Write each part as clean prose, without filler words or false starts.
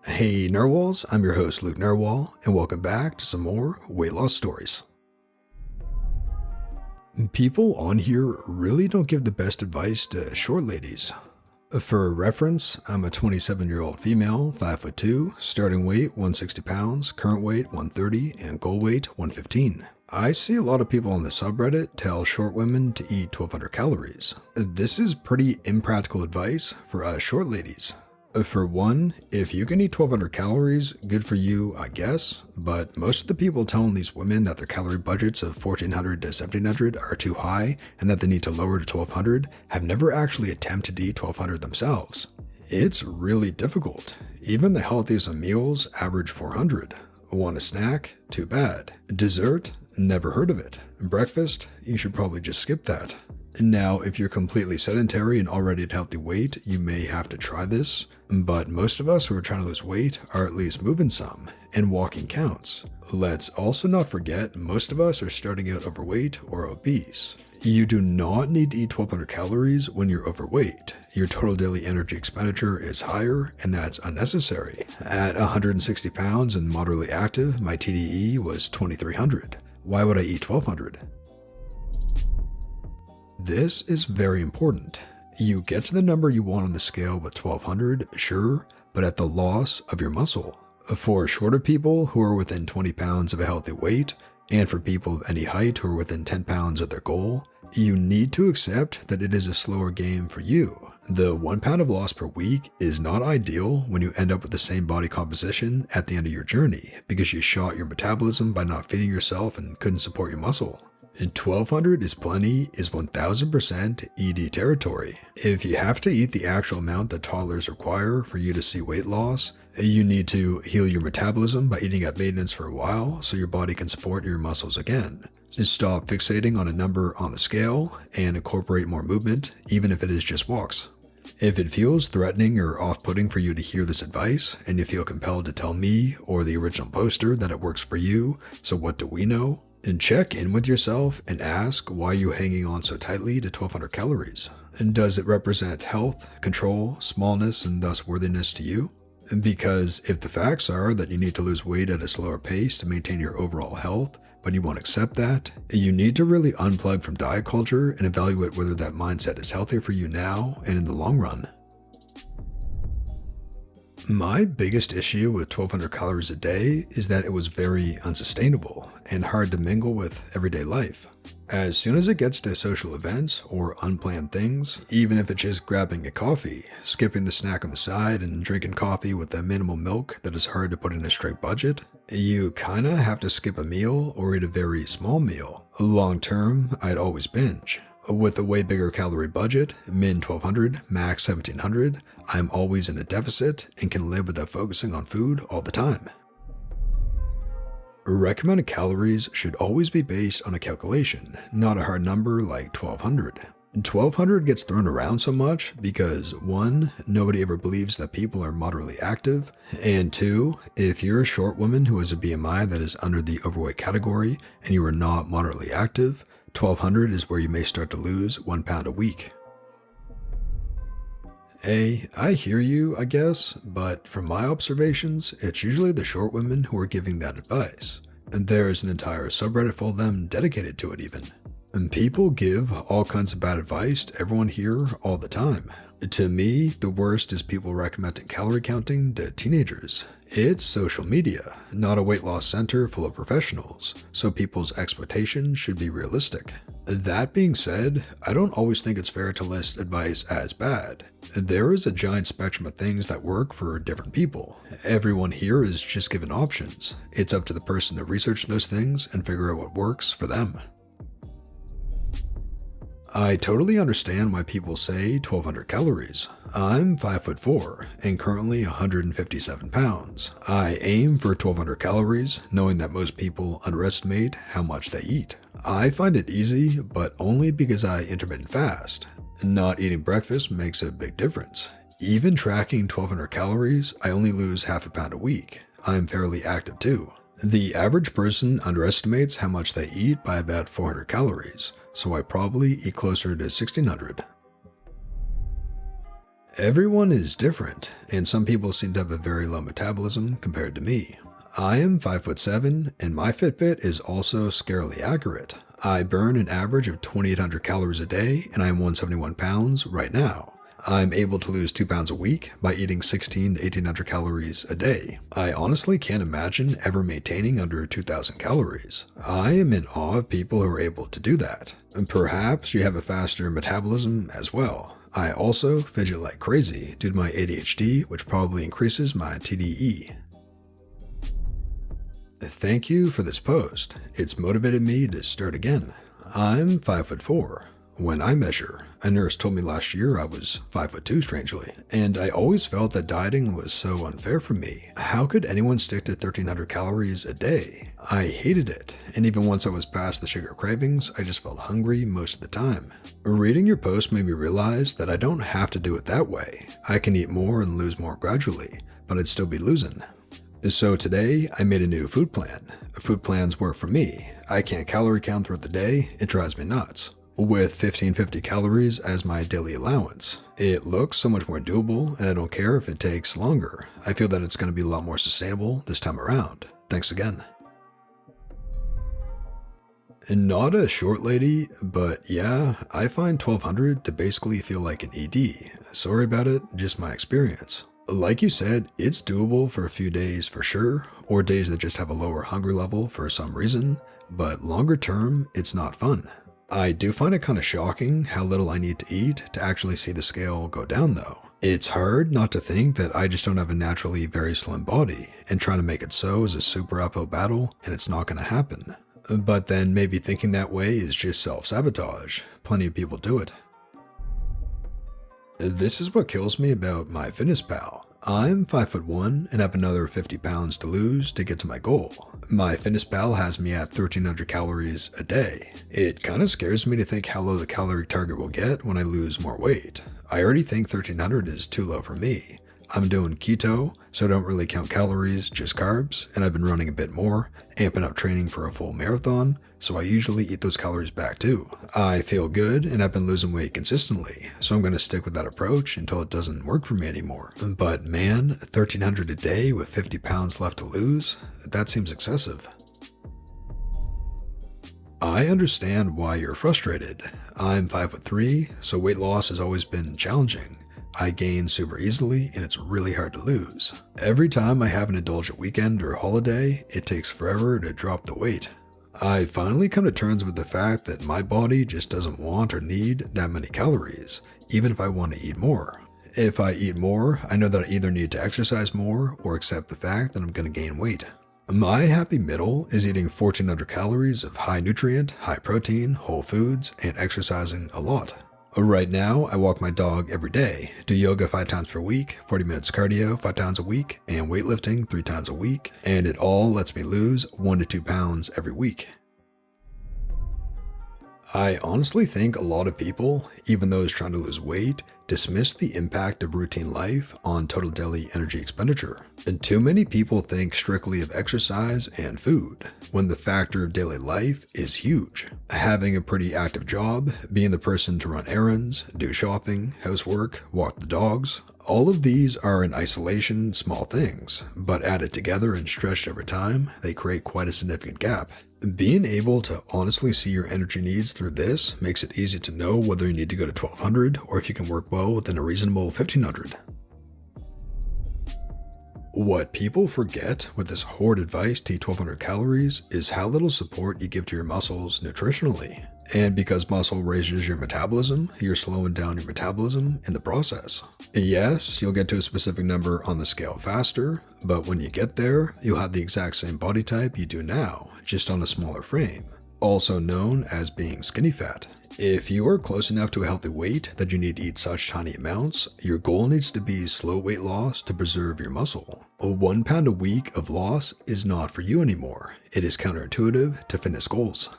Hey Narwhals, I'm your host Luke Narwhal, and welcome back to some more weight loss stories. People on here really don't give the best advice to short ladies. For reference, I'm a 27-year-old female, 5'2", starting weight 160 pounds, current weight 130, and goal weight 115. I see a lot of people on the subreddit tell short women to eat 1200 calories. This is pretty impractical advice for us short ladies. For one, if you can eat 1200 calories, good for you, I guess, but most of the people telling these women that their calorie budgets of 1400 to 1700 are too high and that they need to lower to 1200 have never actually attempted to eat 1200 themselves. It's really difficult. Even the healthiest of meals average 400. Want a snack? Too bad. Dessert? Never heard of it. Breakfast? You should probably just skip that. Now, if you're completely sedentary and already at healthy weight, you may have to try this, but most of us who are trying to lose weight are at least moving some, and walking counts. Let's also not forget most of us are starting out overweight or obese. You do not need to eat 1200 calories when you're overweight. Your total daily energy expenditure is higher, and that's unnecessary. At 160 pounds and moderately active, my TDE was 2300. Why would I eat 1200? This is very important. You get to the number you want on the scale with 1200, sure, but at the loss of your muscle. For shorter people who are within 20 pounds of a healthy weight, and for people of any height who are within 10 pounds of their goal, you need to accept that it is a slower game for you. The 1 pound of loss per week is not ideal when you end up with the same body composition at the end of your journey because you shot your metabolism by not feeding yourself and couldn't support your muscle. And 1200 is plenty is 1000% ED territory. If you have to eat the actual amount that toddlers require for you to see weight loss, you need to heal your metabolism by eating at maintenance for a while so your body can support your muscles again. Just stop fixating on a number on the scale and incorporate more movement, even if it is just walks. If it feels threatening or off-putting for you to hear this advice, and you feel compelled to tell me or the original poster that it works for you, so what do we know? And check in with yourself and ask why you're hanging on so tightly to 1200 calories. And does it represent health, control, smallness, and thus worthiness to you? Because if the facts are that you need to lose weight at a slower pace to maintain your overall health, but you won't accept that, you need to really unplug from diet culture and evaluate whether that mindset is healthy for you now and in the long run. My biggest issue with 1200 calories a day is that it was very unsustainable and hard to mingle with everyday life. As soon as it gets to social events or unplanned things, even if it's just grabbing a coffee, skipping the snack on the side and drinking coffee with the minimal milk that is hard to put in a strict budget, you kinda have to skip a meal or eat a very small meal. Long term, I'd always binge. With a way bigger calorie budget, min 1200, max 1700, I'm always in a deficit and can live without focusing on food all the time. Recommended calories should always be based on a calculation, not a hard number like 1200. 1200 gets thrown around so much because 1. Nobody ever believes that people are moderately active, and 2. If you're a short woman who has a BMI that is under the overweight category and you are not moderately active, 1200 is where you may start to lose 1 pound a week. I hear you, I guess, but from my observations, it's usually the short women who are giving that advice. And there is an entire subreddit full of them dedicated to it even. And people give all kinds of bad advice to everyone here all the time. To me, the worst is people recommending calorie counting to teenagers. It's social media, not a weight loss center full of professionals, so people's expectations should be realistic. That being said, I don't always think it's fair to list advice as bad. There is a giant spectrum of things that work for different people. Everyone here is just given options. It's up to the person to research those things and figure out what works for them. I totally understand why people say 1200 calories. I'm 5'4" and currently 157 pounds. I aim for 1200 calories, knowing that most people underestimate how much they eat. I find it easy, but only because I intermittent fast. Not eating breakfast makes a big difference. Even tracking 1200 calories, I only lose half a pound a week. I'm fairly active too. The average person underestimates how much they eat by about 400 calories, so I probably eat closer to 1600. Everyone is different, and some people seem to have a very low metabolism compared to me. I am 5'7", and my Fitbit is also scarily accurate. I burn an average of 2,800 calories a day, and I am 171 pounds right now. I'm able to lose 2 pounds a week by eating 16 to 1,800 calories a day. I honestly can't imagine ever maintaining under 2,000 calories. I am in awe of people who are able to do that. And perhaps you have a faster metabolism as well. I also fidget like crazy due to my ADHD, which probably increases my TDE. Thank you for this post. It's motivated me to start again. I'm 5'4". When I measure, a nurse told me last year I was 5'2", strangely, and I always felt that dieting was so unfair for me. How could anyone stick to 1,300 calories a day? I hated it, and even once I was past the sugar cravings, I just felt hungry most of the time. Reading your post made me realize that I don't have to do it that way. I can eat more and lose more gradually, but I'd still be losing. So today, I made a new food plan. Food plans work for me. I can't calorie count throughout the day, it drives me nuts. With 1,550 calories as my daily allowance. It looks so much more doable, and I don't care if it takes longer. I feel that it's going to be a lot more sustainable this time around. Thanks again. Not a short lady, but yeah, I find 1,200 to basically feel like an ED. Sorry about it, just my experience. Like you said, it's doable for a few days for sure, or days that just have a lower hunger level for some reason, but longer term, it's not fun. I do find it kind of shocking how little I need to eat to actually see the scale go down though. It's hard not to think that I just don't have a naturally very slim body, and trying to make it so is a super uphill battle, and it's not going to happen. But then maybe thinking that way is just self-sabotage. Plenty of people do it. This is what kills me about my fitness pal. I'm 5'1" and have another 50 pounds to lose to get to my goal. My fitness pal has me at 1,300 calories a day. It kind of scares me to think how low the calorie target will get when I lose more weight. I already think 1,300 is too low for me. I'm doing keto, so I don't really count calories, just carbs, and I've been running a bit more, amping up training for a full marathon, so I usually eat those calories back too. I feel good, and I've been losing weight consistently, so I'm going to stick with that approach until it doesn't work for me anymore. But man, 1,300 a day with 50 pounds left to lose? That seems excessive. I understand why you're frustrated. I'm 5'3", so weight loss has always been challenging. I gain super easily, and it's really hard to lose. Every time I have an indulgent weekend or holiday, it takes forever to drop the weight. I finally come to terms with the fact that my body just doesn't want or need that many calories, even if I want to eat more. If I eat more, I know that I either need to exercise more or accept the fact that I'm going to gain weight. My happy middle is eating 1,400 calories of high nutrient, high protein, whole foods, and exercising a lot. Right now, I walk my dog every day, do yoga 5 times per week, 40 minutes cardio 5 times a week, and weightlifting 3 times a week, and it all lets me lose 1 to 2 pounds every week. I honestly think a lot of people, even those trying to lose weight, dismiss the impact of routine life on total daily energy expenditure. And too many people think strictly of exercise and food, when the factor of daily life is huge. Having a pretty active job, being the person to run errands, do shopping, housework, walk the dogs, all of these are in isolation small things, but added together and stretched over time, they create quite a significant gap. Being able to honestly see your energy needs through this makes it easy to know whether you need to go to 1,200 or if you can work well within a reasonable 1,500. What people forget with this horrid advice to eat 1,200 calories is how little support you give to your muscles nutritionally. And because muscle raises your metabolism, you're slowing down your metabolism in the process. Yes, you'll get to a specific number on the scale faster, but when you get there, you'll have the exact same body type you do now, just on a smaller frame, also known as being skinny fat. If you are close enough to a healthy weight that you need to eat such tiny amounts, your goal needs to be slow weight loss to preserve your muscle. 1 pound a week of loss is not for you anymore. It is counterintuitive to fitness goals.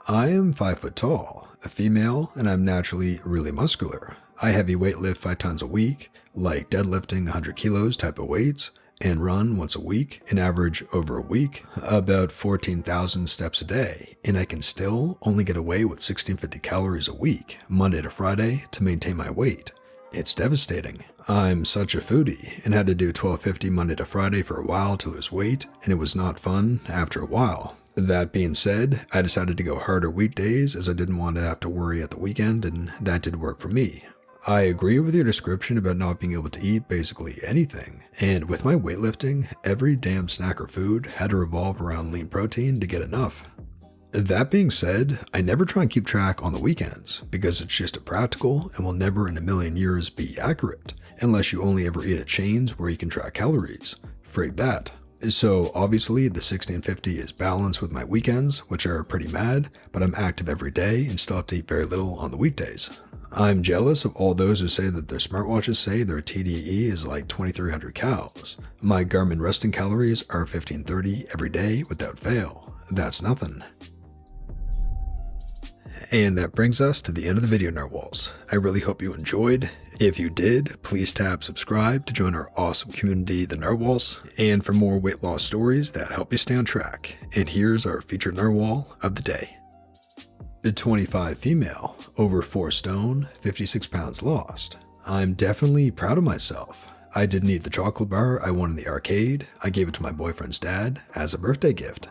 I am 5 foot tall, a female, and I'm naturally really muscular. I heavy weight lift 5 times a week, like deadlifting 100 kilos type of weights, and run once a week, an average over a week, about 14,000 steps a day, and I can still only get away with 1650 calories a week, Monday to Friday, to maintain my weight. It's devastating. I'm such a foodie and had to do 1250 Monday to Friday for a while to lose weight, and it was not fun after a while. That being said, I decided to go harder weekdays as I didn't want to have to worry at the weekend, and that did work for me. I agree with your description about not being able to eat basically anything, and with my weightlifting, every damn snack or food had to revolve around lean protein to get enough. That being said, I never try and keep track on the weekends because it's just impractical and will never in a million years be accurate, unless you only ever eat at chains where you can track calories. Frig that. So obviously the 1650 is balanced with my weekends, which are pretty mad, but I'm active every day and still have to eat very little on the weekdays. I'm jealous of all those who say that their smartwatches say their TDE is like 2300 calories. My Garmin resting calories are 1530 every day without fail. That's nothing. And that brings us to the end of the video, Narwhals. I really hope you enjoyed. If you did, please tap subscribe to join our awesome community, the Narwhals, and for more weight loss stories that help you stay on track. And here's our featured Narwhal of the day. 25 female, over 4 stone, 56 pounds lost. I'm definitely proud of myself. I didn't eat the chocolate bar I won in the arcade. I gave it to my boyfriend's dad as a birthday gift.